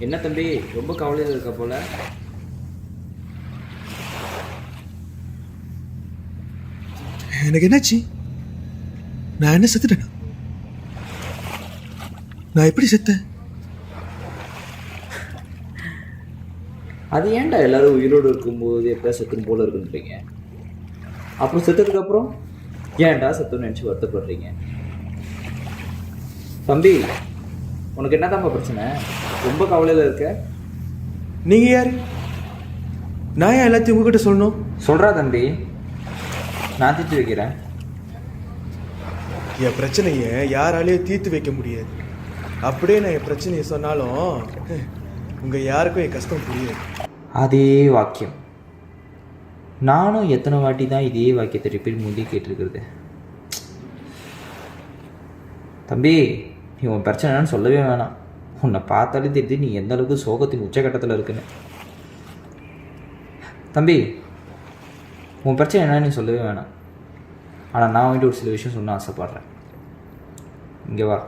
என்ன தம்பி ரொம்ப கவலையில் இருக்க போல? எனக்கு என்னாச்சு? நான் என்ன செத்துட்டேனா? நான் எப்படி செத்தேன்? அது ஏன்டா எல்லாரும் உயிரோடு இருக்கும்போது எப்போ செத்துன்னு போல இருக்குன்றீங்க, அப்புறம் செத்ததுக்கப்புறம் ஏன்டா செத்துன்னு நினச்சி வருத்தப்படுறீங்க? தம்பி, உனக்கு என்னதான்ப்பா பிரச்சனை? ரொம்ப கவலையில் இருக்க. நீங்க யாரு? நான் ஏன் எல்லாத்தையும் உங்ககிட்ட சொல்லணும்? சொல்கிறா தம்பி, நான் தீர்த்து வைக்கிறேன். என் பிரச்சனையை யாராலையும் தீர்த்து வைக்க முடியாது. அப்படியே நான் என் பிரச்சனையை சொன்னாலும் உங்க யாருக்கும் என் கஷ்டம் புரியாது. அதே வாக்கியம். நானும் எத்தனை வாட்டி தான் இதே வாக்கியத்தை ரிப்பீட் முந்தி கேட்டிருக்கிறது. தம்பி, நீ உன் பிரச்சனை என்னன்னு சொல்லவே வேணாம். உன்னை பார்த்தாலே தெரியுது நீ எந்த அளவுக்கு சோகத்தின் உச்சகட்டத்தில் இருக்குன்னு. தம்பி, உன் பிரச்சனை என்னன்னு நீ சொல்லவே வேணாம். ஆனால் நான் வந்துட்டு ஒரு சில விஷயம் சொன்ன ஆசைப்பட்றேன். இங்கே வா.